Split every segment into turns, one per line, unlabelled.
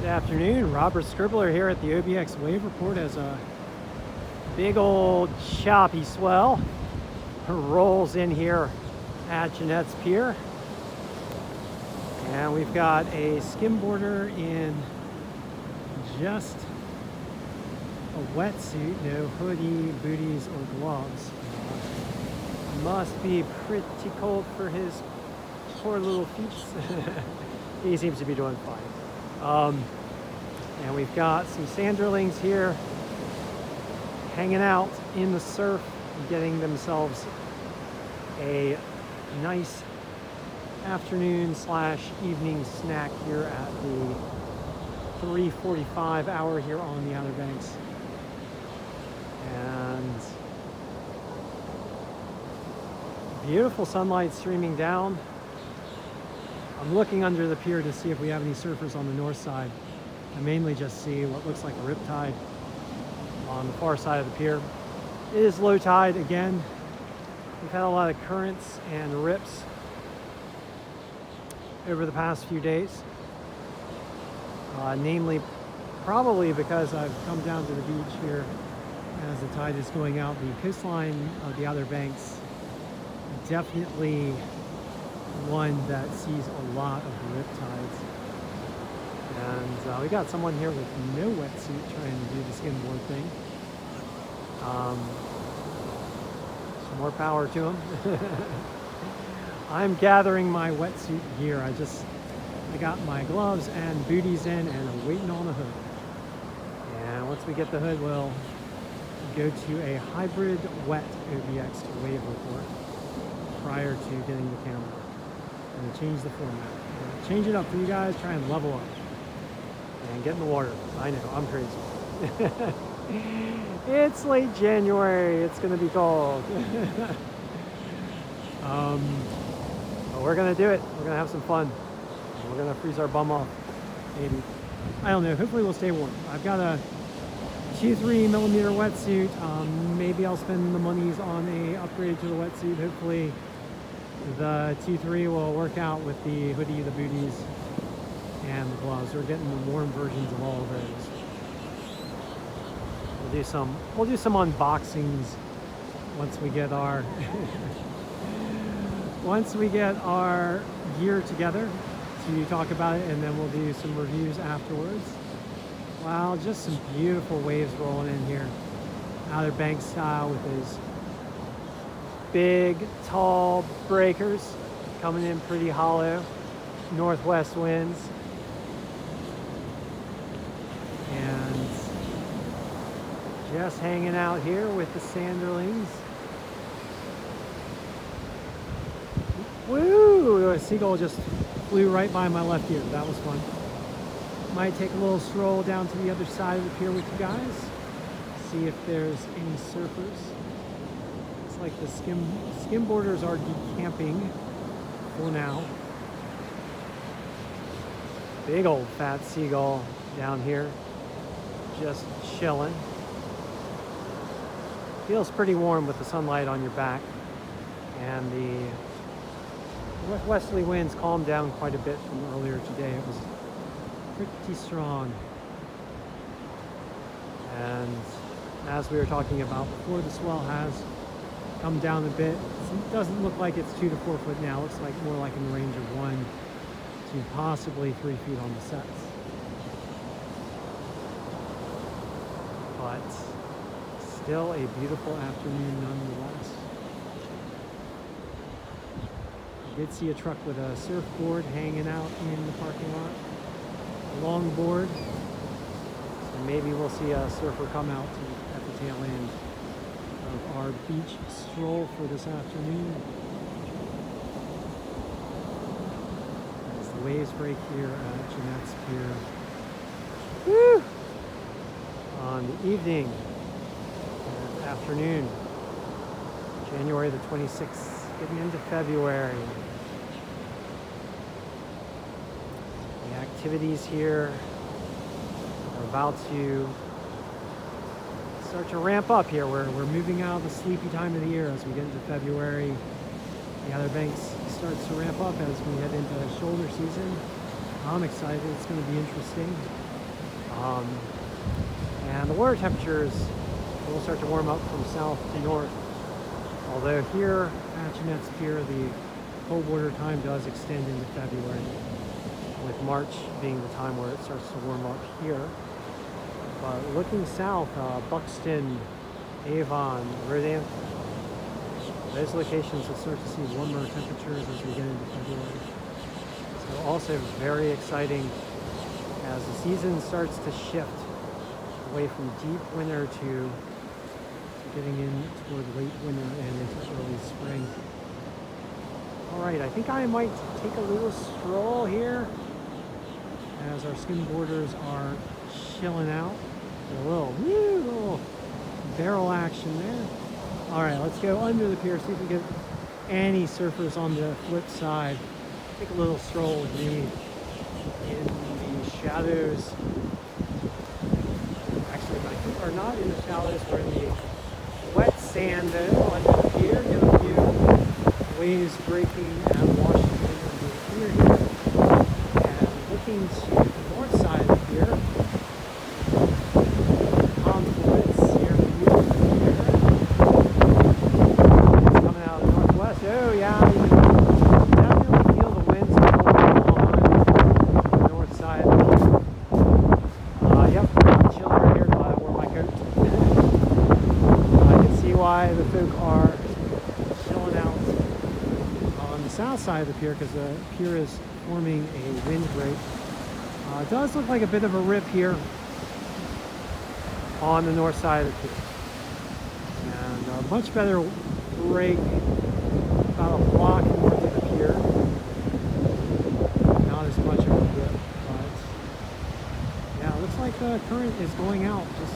Afternoon, Robert Scribbler here at the OBX Wave Report as a big old choppy swell rolls in here at Jeanette's Pier. And we've got a skimboarder in just a wetsuit, no hoodie, booties, or gloves. Must be pretty cold for his poor little feet. He seems to be doing fine. And we've got some sanderlings here hanging out in the surf, getting themselves a nice afternoon / evening snack here at the 3:45 hour here on the Outer Banks. And beautiful sunlight streaming down. I'm looking under the pier to see if we have any surfers on the north side. I mainly just see what looks like a riptide on the far side of the pier. It is low tide again. We've had a lot of currents and rips over the past few days. Namely, probably because I've come down to the beach here as the tide is going out. The coastline of the Outer Banks, definitely one that sees a lot of riptides. And we got someone here with no wetsuit trying to do the skimboard thing. Some more power to him. I'm gathering my wetsuit gear. I got my gloves and booties in, and I'm waiting on the hood. And once we get the hood, we'll go to a hybrid wet OBX wave report prior to getting the camera. I'm going to change the format. Change it up for you guys, try and level up. And get in the water. I know, I'm crazy. It's late January, it's going to be cold. But we're going to do it. We're going to have some fun. We're going to freeze our bum off, maybe. I don't know, hopefully we'll stay warm. I've got a 2-3mm wetsuit. Maybe I'll spend the monies on a upgrade to the wetsuit. Hopefully the 2-3 will work out with the hoodie, the booties, and the gloves. We're getting the warm versions of all of those. We'll do some unboxings once we get our gear together to talk about it, and then we'll do some reviews afterwards. Wow, just some beautiful waves rolling in here, Outer Banks style, with those big, tall breakers coming in pretty hollow, northwest winds. And just hanging out here with the sanderlings. Woo! A seagull just flew right by my left ear. That was fun. Might take a little stroll down to the other side of the pier with you guys. See if there's any surfers. Looks like the skimboarders are decamping for now. Big old fat seagull down here, just chilling. Feels pretty warm with the sunlight on your back, and the northwesterly winds calmed down quite a bit from earlier today. It was pretty strong. And as we were talking about before, the swell has come down a bit. It doesn't look like it's 2 to 4 foot now. It looks like more like in the range of 1 to possibly 3 feet on the sets. But still a beautiful afternoon nonetheless. I did see a truck with a surfboard hanging out in the parking lot. A longboard. So maybe we'll see a surfer come out at the tail end of our beach stroll for this afternoon. As the waves break here at Jeanette's Pier. Woo! On the evening, afternoon, January the 26th, getting into February. The activities here are about to start to ramp up here. We're moving out of the sleepy time of the year as we get into February. The Outer Banks starts to ramp up as we head into shoulder season. I'm excited. It's going to be interesting. Um, and the water temperatures will start to warm up from south to north. Although here at Jeanette's Pier, the cold water time does extend into February, with March being the time where it starts to warm up here. But looking south, Buxton, Avon, Rodanthe, those locations will start to see warmer temperatures as we get into February. So also very exciting as the season starts to shift away from deep winter to getting in toward late winter and into early spring. All right, I think I might take a little stroll here as our skimboarders are chilling out. A little barrel action there. All right, let's go under the pier, see if we get any surfers on the flip side. Take a little stroll with me in the shadows. Actually, my feet are not in the shallows, we're in the wet sand though, under the pier. Get a few waves breaking and washing in under the pier here. And looking to the north side of the pier, confluence here coming out of the northwest. Oh yeah, you can definitely feel the winds blowing on the north side. Yep, I'm chilling right here, glad I wore my coat. I can see why the folk are chilling out on the south side of the pier, because the pier is forming a windbreak. It does look like a bit of a rip here on the north side of the pier. And a much better break about a block north of the pier. Not as much of a rip, but yeah, it looks like the current is going out just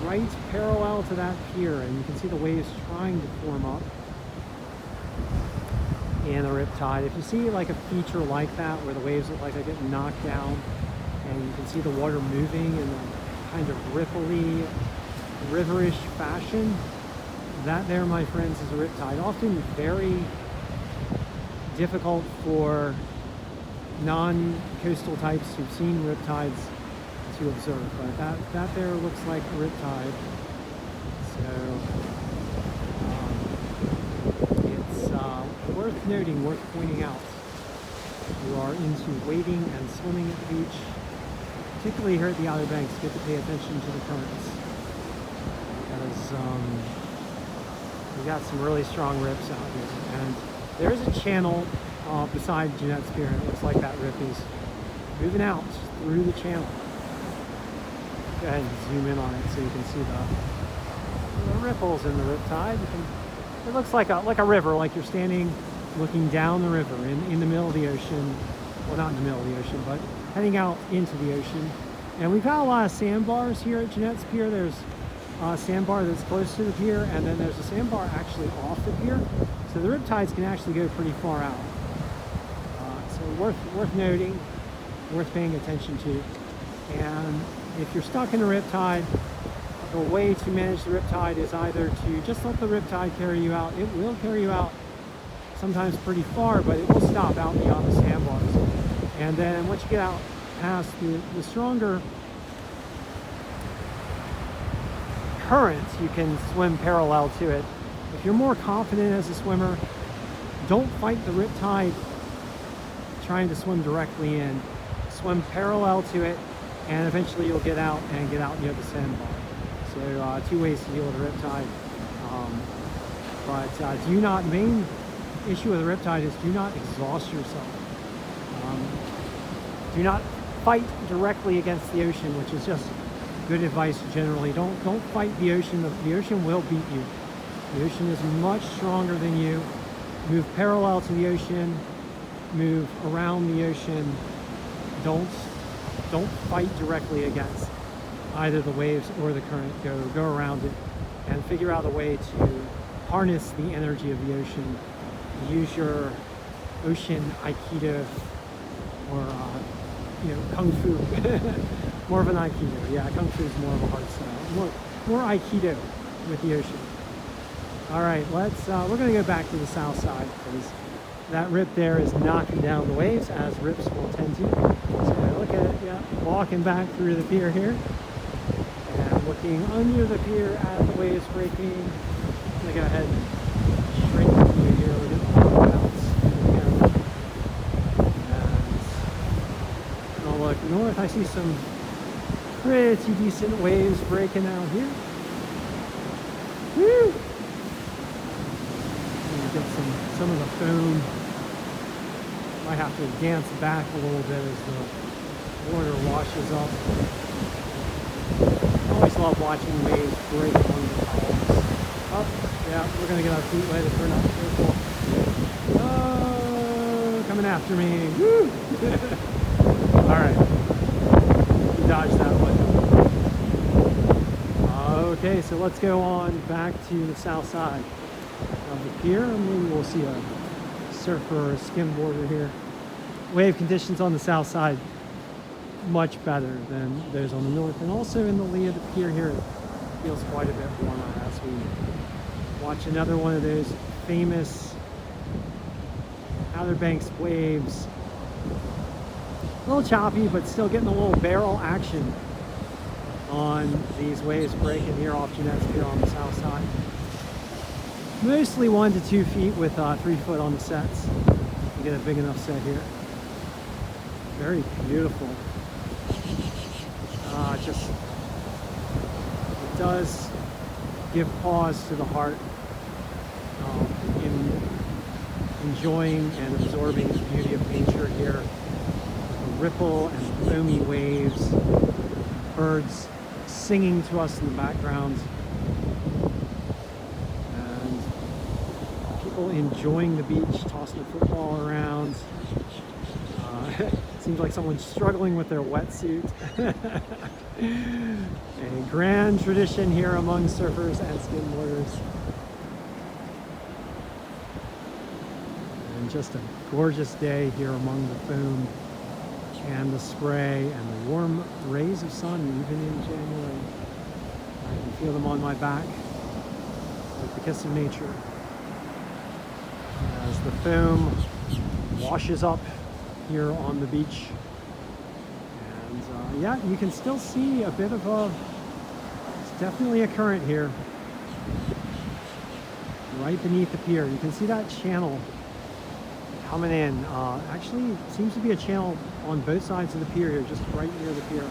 right parallel to that pier, and you can see the waves trying to form up in the riptide. If you see like a feature like that where the waves look like they're getting knocked down and you can see the water moving in a kind of ripply, riverish fashion, that there, my friends, is a riptide. Often very difficult for non-coastal types who've seen riptides to observe, but that there looks like a riptide. So it's worth noting, worth pointing out. If you are into wading and swimming at the beach, particularly here at the Outer Banks, get to pay attention to the currents, because we got some really strong rips out here. And there's a channel beside Jeanette's Pier, and it looks like that rip is moving out through the channel. Go ahead and zoom in on it so you can see the ripples in the riptide. It looks like a river, like you're standing looking down the river in the middle of the ocean. Well, not in the middle of the ocean, but heading out into the ocean. And we've got a lot of sandbars here at Jeanette's Pier. There's a sandbar that's close to the pier, and then there's a sandbar actually off the pier. So the riptides can actually go pretty far out. So worth noting, worth paying attention to. And if you're stuck in a riptide, the way to manage the riptide is either to just let the riptide carry you out. It will carry you out sometimes pretty far, but it will stop out beyond the sandbars. And then once you get out past the stronger currents, you can swim parallel to it. If you're more confident as a swimmer, don't fight the riptide trying to swim directly in. Swim parallel to it, and eventually you'll get out near the sandbar. So two ways to deal with a riptide. But do not, main issue with a riptide is do not exhaust yourself. Do not fight directly against the ocean, which is just good advice generally. Don't fight the ocean. The ocean will beat you. The ocean is much stronger than you. Move parallel to the ocean. Move around the ocean. Don't fight directly against either the waves or the current. Go around it and figure out a way to harness the energy of the ocean. Use your ocean aikido or kung fu. More of an aikido. Yeah, kung fu is more of a hard style. More aikido with the ocean. All right, we're going to go back to the south side because that rip there is knocking down the waves, as rips will tend to. So look at, yeah, walking back through the pier here and looking under the pier at the waves breaking. I'm gonna go ahead and straight through here. Look at all the bounce. And I'll look north. I see some pretty decent waves breaking out here. Woo! Get some of the foam. Might have to dance back a little bit as the water washes up. I always love watching waves break on the palms. Oh, yeah, we're gonna get our feet wet if we're not careful. Oh, coming after me. Woo! All right, dodge that one. Okay, so let's go on back to the south side of the pier, and maybe we'll see a surfer or a skimboarder here. Wave conditions on the south side much better than those on the north, and also in the lee of the pier here it feels quite a bit warmer as we watch another one of those famous Outer Banks waves. A little choppy, but still getting a little barrel action on these waves breaking here off Jeanette's Pier on the south side. Mostly 1 to 2 feet with 3 foot on the sets. You get a big enough set here. Very beautiful. Just, it does give pause to the heart in enjoying and absorbing the beauty of nature here. The ripple and foamy waves, birds singing to us in the background, and people enjoying the beach, tossing the football around. Seems like someone's struggling with their wetsuit. A grand tradition here among surfers and skimboarders. And just a gorgeous day here among the foam and the spray and the warm rays of sun, even in January. I can feel them on my back with the kiss of nature as the foam washes up here on the beach. And yeah, you can still see a bit of it's definitely a current here right beneath the pier. You can see that channel coming in. Actually seems to be a channel on both sides of the pier here, just right near the pier.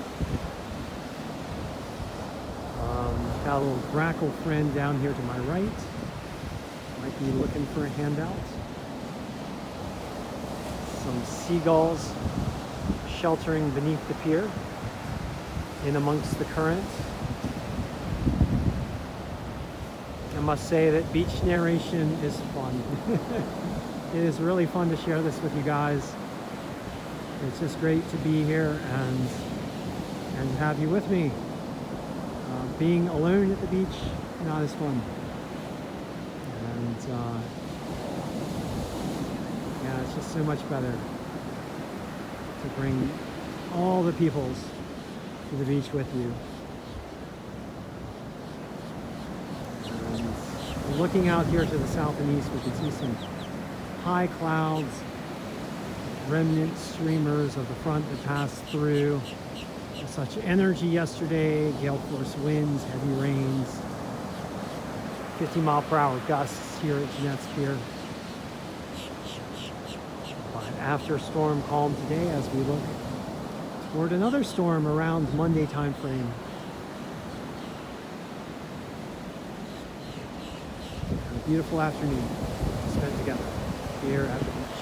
Got a little grackle friend down here to my right. Might be looking for a handout. Some seagulls sheltering beneath the pier in amongst the current. I must say that beach narration is fun. It is really fun to share this with you guys. It's just great to be here and have you with me. Being alone at the beach, not as fun. And yeah, it's just so much better to bring all the peoples to the beach with you. And looking out here to the south and east, we can see some high clouds, remnant streamers of the front that passed through. Such energy yesterday, gale force winds, heavy rains, 50-mile-per-hour gusts here at Jeanette's Pier. But after storm calm today, as we look toward another storm around Monday time frame. A beautiful afternoon spent together here at the beach.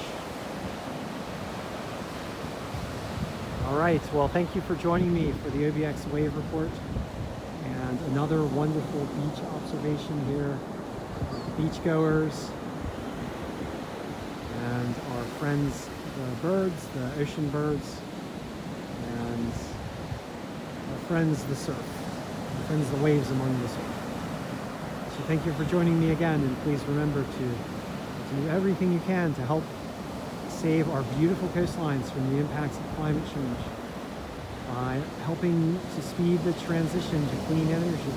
All right, well, thank you for joining me for the OBX Wave Report and another wonderful beach observation here. Beachgoers and our friends, the birds, the ocean birds, and our friends, the surf, our friends, the waves among the surf. So thank you for joining me again, and please remember to do everything you can to help save our beautiful coastlines from the impacts of climate change by helping to speed the transition to clean energy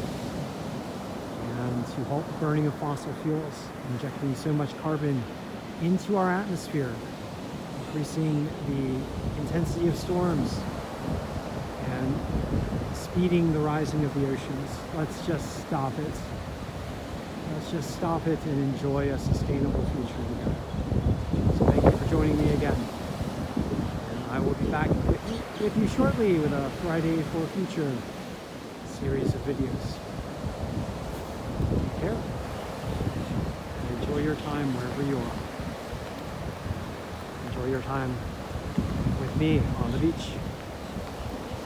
and to halt the burning of fossil fuels, injecting so much carbon into our atmosphere, increasing the intensity of storms, and speeding the rising of the oceans. Let's just stop it. Let's just stop it and enjoy a sustainable future together. So thank you for joining me again. And I will be back with you shortly with a Friday for Future series of videos. Take care. And enjoy your time wherever you are. Enjoy your time with me on the beach.